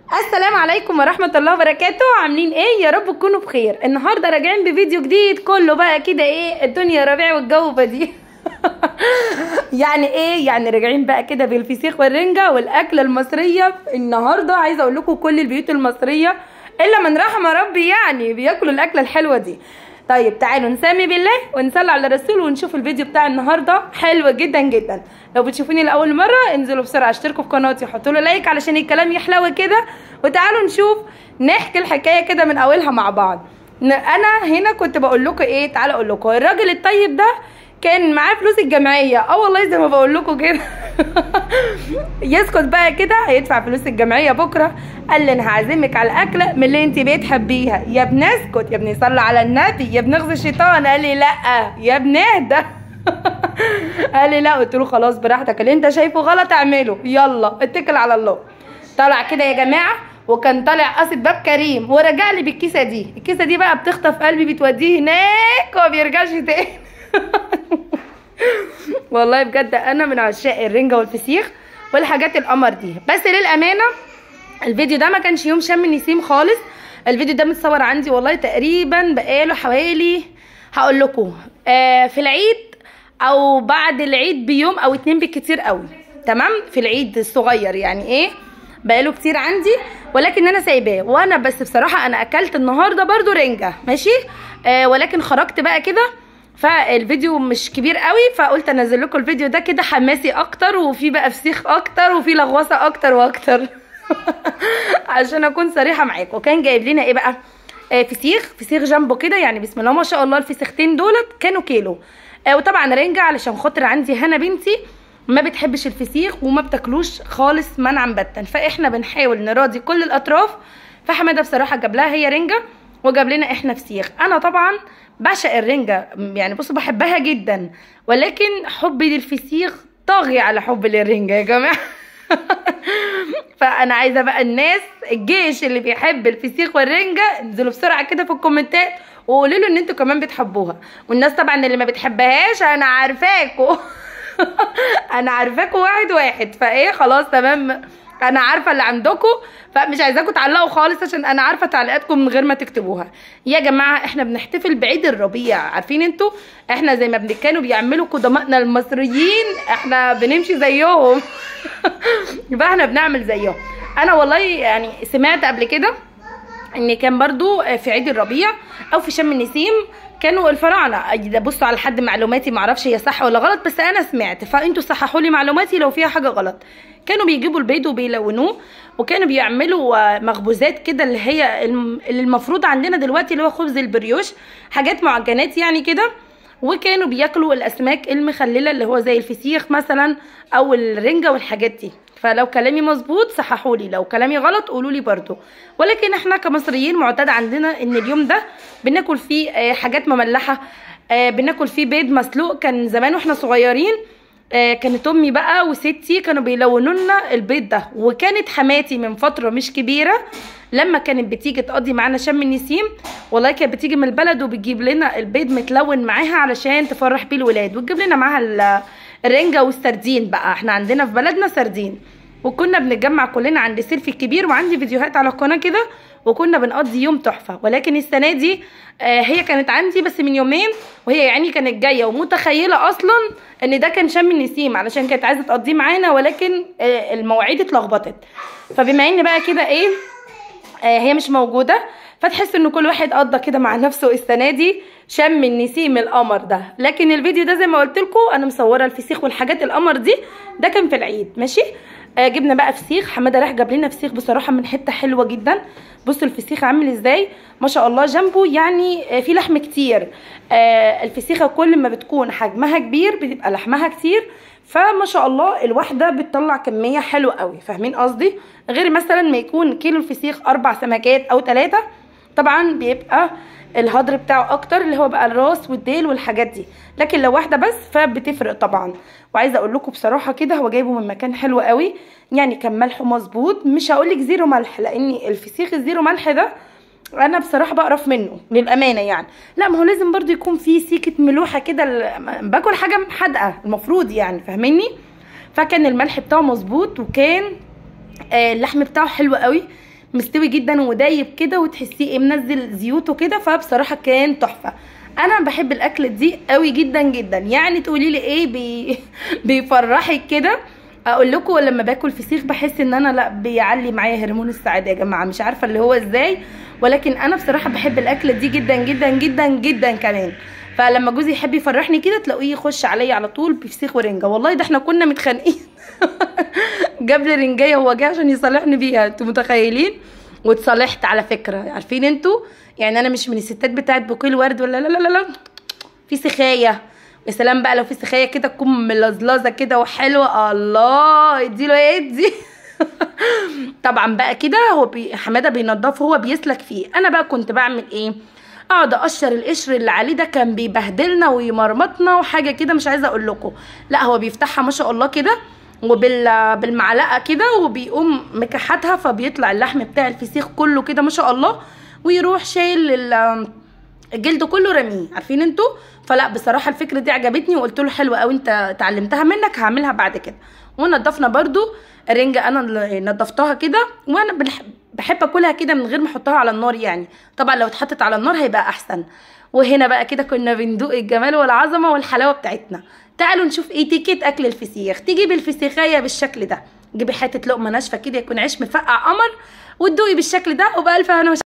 السلام عليكم ورحمة الله وبركاته. عاملين ايه؟ يا رب تكونوا بخير. النهارده راجعين بفيديو جديد كله بقى كده ايه الدنيا ربيع والجو بديع. يعني ايه؟ يعني راجعين بقى كده بالفسيخ والرنجة والاكلة المصرية. النهارده عايزة اقول لكم كل البيوت المصرية الا من رحم ربي يعني بياكلوا الاكلة الحلوة دي. طيب تعالوا نسمي بالله ونصلي على الرسول ونشوف الفيديو بتاع النهارده حلو جدا جدا. لو بتشوفوني لاول مره انزلوا بسرعه اشتركوا في قناتي وحطوا له لايك علشان الكلام يحلو كده، وتعالوا نشوف نحكي الحكايه كده من اولها مع بعض. انا هنا كنت بقول لكم ايه، تعالوا اقول لكم الراجل الطيب ده كان معاه فلوس الجمعيه. والله زي ما بقول لكم كده. يسكت بقى كده، هيدفع فلوس الجمعيه بكره. قال لي انا هعزمك على الاكله من اللي انت بتحبيها. يا ابني اسكت، يا ابني صلي على النبي، يا ابني اغزي الشيطان. قال لي لا يا ابني اهدى. قال لي لا. قلت له خلاص براحتك، اللي انت شايفه غلط اعمله، يلا اتكل على الله. طلع كده يا جماعه، وكان طالع قاصد باب كريم ورجع لي بالكيسه دي. الكيسه دي بقى بتخطف قلبي، بتوديه هناك وما بيرجعش تاني. والله بجد انا من عشاق الرنجه والفسيخ والحاجات القمر دي. بس للامانه الفيديو ده ما كانش يوم شم النسيم خالص. الفيديو ده متصور عندي والله تقريبا بقاله حوالي، هقول لكم في العيد او بعد العيد بيوم او 2 بالكتير قوي. تمام، في العيد الصغير يعني ايه، بقاله كتير عندي ولكن انا سايباه. وانا بس بصراحه انا اكلت النهارده برضو رنجه ماشي، ولكن خرجت بقى كده فالفيديو مش كبير قوي، فقلت انزل لكم الفيديو ده كده حماسي اكتر وفي بقى فسيخ اكتر وفي لغوصه اكتر واكتر. عشان اكون صريحه معاكم. كان جايب لنا ايه بقى، فسيخ جامبو كده، يعني بسم الله ما شاء الله. الفسيختين دولت كانوا كيلو. وطبعا رنجه علشان خاطر عندي هنا بنتي ما بتحبش الفسيخ وما بتاكلوش خالص منعا باتا، فاحنا بنحاول نراضي كل الاطراف. فحماده بصراحه جاب لها هي رنجه وجاب لنا احنا فسيخ. انا طبعا بعشق الرنجه يعني بصوا بحبها جدا، ولكن حبي للفسيخ طاغي على حبي للرنجه يا جماعه. فانا عايزه بقى الناس الجيش اللي بيحب الفسيخ والرنجه انزلوا بسرعه كده في الكومنتات وقولوا له ان انتوا كمان بتحبوها. والناس طبعا اللي ما بتحبهاش انا عارفاكوا. انا عارفاكوا واحد واحد، فايه خلاص تمام، انا عارفه اللي عندكم، فمش عايزاكم تعلقوا خالص عشان انا عارفه تعليقاتكم من غير ما تكتبوها. يا جماعه احنا بنحتفل بعيد الربيع، عارفين انتوا احنا زي ما كانوا بيعملوا قدماءنا المصريين احنا بنمشي زيهم. يبقى احنا بنعمل زيهم. انا والله يعني سمعت قبل كده ان كان برضو في عيد الربيع او في شم النسيم كانوا الفراعنه، ده بصوا على حد معلوماتي معرفش هي صح ولا غلط، بس انا سمعت، فانتوا صححوا لي معلوماتي لو فيها حاجه غلط. كانوا بيجيبوا البيض وبيلونوه، وكانوا بيعملوا مخبوزات كده اللي هي اللي المفروض عندنا دلوقتي اللي هو خبز البريوش، حاجات معجنات يعني كده. وكانوا بياكلوا الاسماك المخلله اللي هو زي الفسيخ مثلا او الرنجه والحاجات دي. فلو كلامي مظبوط صححوا لي، لو كلامي غلط قولوا لي برضو. ولكن احنا كمصريين معتاد عندنا ان اليوم ده بناكل فيه حاجات مملحه، بناكل فيه بيض مسلوق. كان زمان واحنا صغيرين كانت امي بقى وستي كانوا بيلونوا لنا البيض ده. وكانت حماتي من فتره مش كبيره لما كانت بتيجي تقضي معانا شم النسيم والله كانت بتيجي من البلد وبتجيب لنا البيض متلون معاها علشان تفرح بيه الولاد، وتجيب لنا معاها الرنجه والسردين. بقى احنا عندنا في بلدنا سردين. وكنا بنتجمع كلنا عند سيلفي الكبير، وعندي فيديوهات على القناه كده، وكنا بنقضي يوم تحفه. ولكن السنه دي هي كانت عندي بس من يومين، وهي يعني كانت جايه ومتخيله اصلا ان ده كان شم النسيم علشان كانت عايزه تقضيه معانا، ولكن المواعيد اتلخبطت. فبما ان بقى كده ايه هي مش موجوده، فتحس ان كل واحد قضى كده مع نفسه السنه دي شم النسيم القمر ده. لكن الفيديو ده زي ما قلت لكم انا مصوره الفسيخ والحاجات القمر دي، ده كان في العيد ماشي. جبنا بقى فسيخ، حماده راح جاب لنا فسيخ بصراحه من حته حلوه جدا. بصوا الفسيخ عامل ازاي ما شاء الله، جنبه يعني في لحم كتير. الفسيخه كل ما بتكون حجمها كبير بتبقى لحمها كتير، فما شاء الله الواحده بتطلع كميه حلوه قوي، فاهمين قصدي؟ غير مثلا ما يكون كيلو الفسيخ 4 سمكات او 3، طبعا بيبقى الهضر بتاعه اكتر اللي هو بقى الراس والديل والحاجات دي. لكن لو واحده بس فبتفرق طبعا. وعايزه اقول لكم بصراحه كده هو جايبه من مكان حلو قوي، يعني كان ملحه مظبوط. مش هقول لك زيرو ملح، لان الفسيخ الزيرو ملح ده انا بصراحه بقرف منه للامانه يعني. لا ما هو لازم برضو يكون فيه سيكه ملوحه كده، باكل حاجه حادقه المفروض يعني، فاهميني؟ فكان الملح بتاعه مظبوط، وكان اللحم بتاعه حلو قوي، مستوي جدا ودايب كده، وتحسيه ايه منزل زيوته كده، فبصراحه كان تحفه. انا بحب الاكله دي قوي جدا جدا. يعني تقولي لي ايه بيفرحك كده؟ اقول لكم لما باكل فسيخ بحس ان انا لا بيعلي معايا هرمون السعاده يا جماعه، مش عارفه اللي هو ازاي، ولكن انا بصراحه بحب الاكله دي جدا جدا جدا جدا كمان. فلما جوزي يحب يفرحني كده تلاقيه يخش عليا على طول بفسيخ ورنجه. والله ده احنا كنا متخانقين جاب لي رنجايه هو جه عشان يصالحني بيها، انتوا متخيلين؟ واتصالحت على فكره. عارفين انتوا يعني انا مش من الستات بتاعت بوكيه الورد ولا لا لا لا لا، في سخايه. يا سلام بقى لو في سخايه كده تكون ملزلزه كده وحلوه، الله اديله ادي طبعا بقى كده هو حماده بينضفه، هو بيسلك فيه. انا بقى كنت بعمل ايه؟ اقعد اقشر القشر اللي عليه ده، كان بيبهدلنا ويمرمطنا وحاجه كده مش عايزه اقول لكم. لا هو بيفتحها ما شاء الله كده بالمعلقه كده، وبيقوم مكحتها، فبيطلع اللحم بتاع الفسيخ كله كده ما شاء الله، ويروح شايل الجلد كله رميه. عارفين انتوا؟ فلا بصراحه الفكره دي عجبتني، وقلت له حلوه قوي انت اتعلمتها منك، هعملها بعد كده. ونضفنا برده الرنجه، انا اللي نضفتها كده، وانا بحب اكلها كده من غير ما احطها على النار. يعني طبعا لو اتحطت على النار هيبقى احسن. وهنا بقى كده كنا بندوق الجمال والعظمه والحلاوه بتاعتنا. تعالوا نشوف اتيكيت اكل الفسيخ. تجيبي الفسيخيه بالشكل ده، جيبي حته لقمه ناشفه كده يكون عيش مفقع قمر، وتدوقي بالشكل ده، وبألف هنا